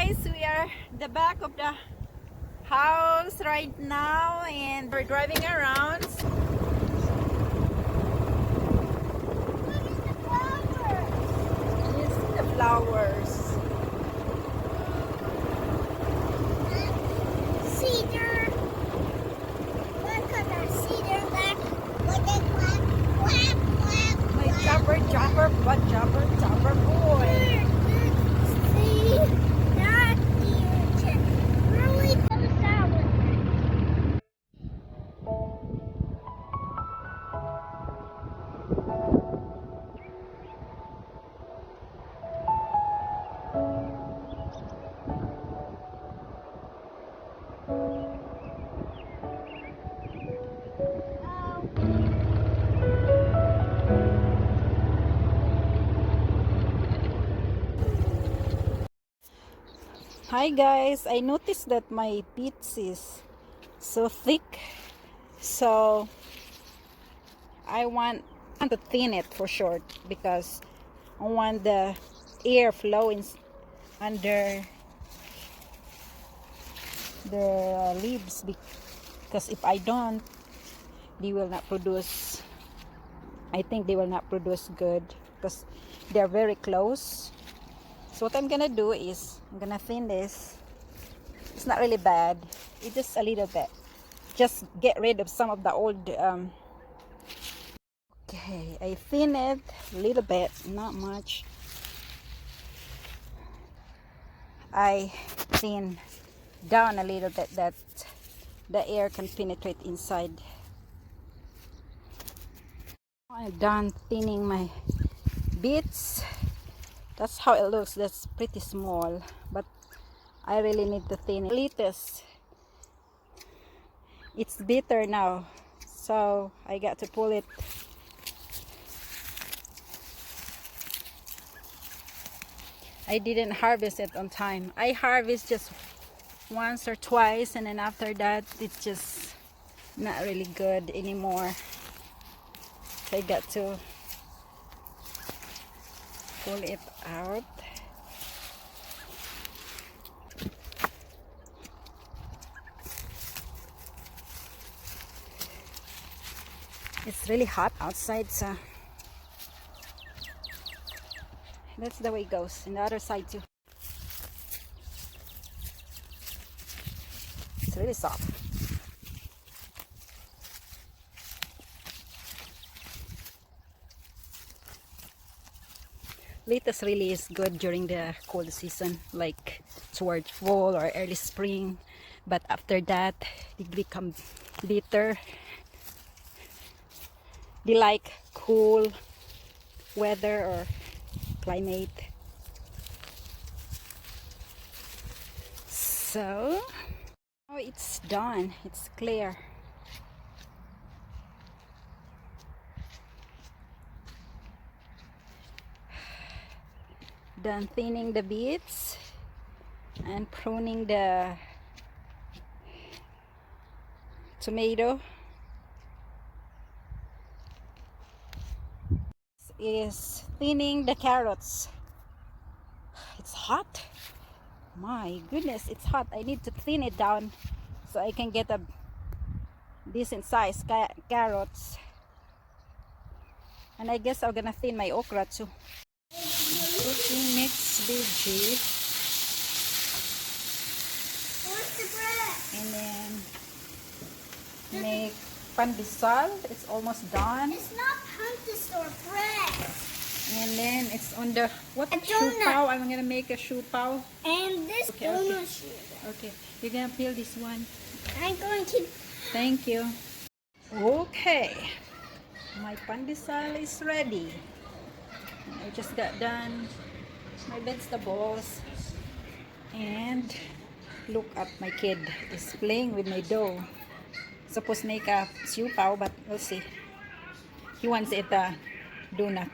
guys, we are the back of the house right now and we're driving around. This is the flowers. Cedar. Look at the cedar there. What they clap, clap, clap. My jumper boy. See that deer really goes out with it. Hi guys, I noticed that my pits is so thick, so I want to thin it for short because I want the air flowing under the leaves, because if I don't, they will not produce. I think they will not produce good because they're very close. So what I'm gonna do is I'm gonna thin this. It's not really bad, it's just a little bit, just get rid of some of the old okay, I thin it a little bit, not much. I thin down a little bit that the air can penetrate inside. I'm done thinning my bits. That's how it looks. That's pretty small, but I really need to thin it. Lettuce, it's bitter now, so I got to pull it. I didn't harvest it on time. I harvest just once or twice, and then after that it's just not really good anymore. So I got to pull it out. It's really hot outside, so that's the way it goes. And the other side too. It's really soft. Lettuce really is good during the cold season, like toward fall or early spring. But after that, they become bitter. They like cool weather or climate. So, oh, it's done. It's clear. Done thinning the bits and pruning the tomato. Is thinning the carrots. It's hot. My goodness, it's hot. I need to thin it down so I can get a decent size carrots. And I guess I'm gonna thin my okra too. Cooking mixed veggies. Where's the bread? And then make pandesal. It's almost done. It's not pumpkin or bread. And then it's on the what? A Shoe donut. pao. I'm gonna make a shoe pao. And this Okay, donut okay. sugar. Okay, you're gonna peel this one. I'm going to. Thank you. Okay, my pandesal is ready. I just got done my vegetables, and look at my kid is playing with my dough. Supposed to make a siu pao, but we'll see. He wants it a donut.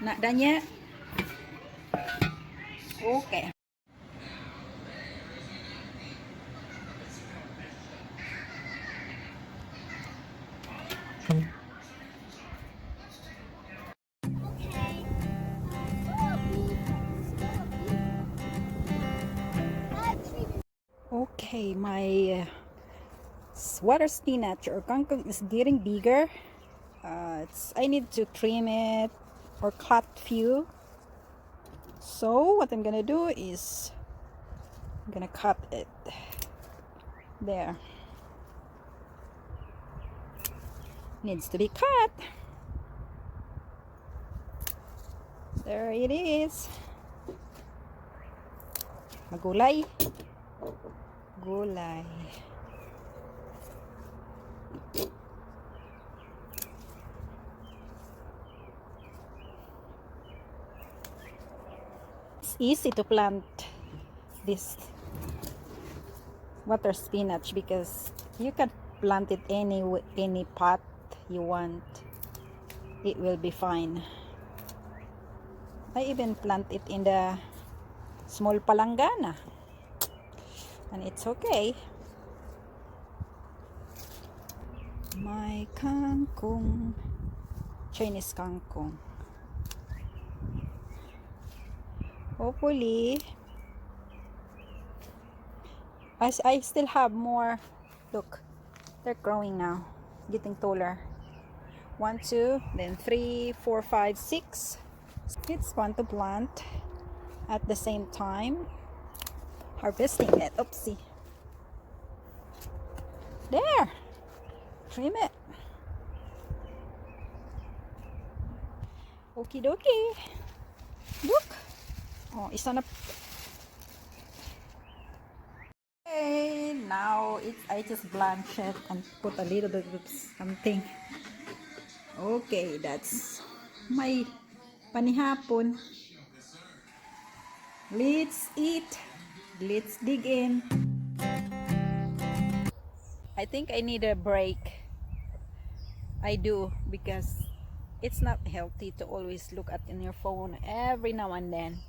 Not done yet. Okay. Okay, my water spinach or kangkong is getting bigger. I need to trim it or cut few. So what I'm gonna do is I'm gonna cut it there. Needs to be cut. There it is. Magulay. Gulay. It's easy to plant this water spinach because you can plant it any pot you want. It will be fine. I even plant it in the small palanggana and it's okay. My kangkong, Chinese kangkong. Hopefully as I still have more. Look, they're growing now, getting taller. 1, 2, then 3, 4, 5, 6. It's fun to plant at the same time harvesting it. Oopsie. There, trim it. Okie dokie. Look. Oh, isa na. Okay, now I just blanch it and put a little bit of something. Okay, that's my panihapon. Let's eat. Let's dig in. I think I need a break. I do, because it's not healthy to always look at in your phone every now and then.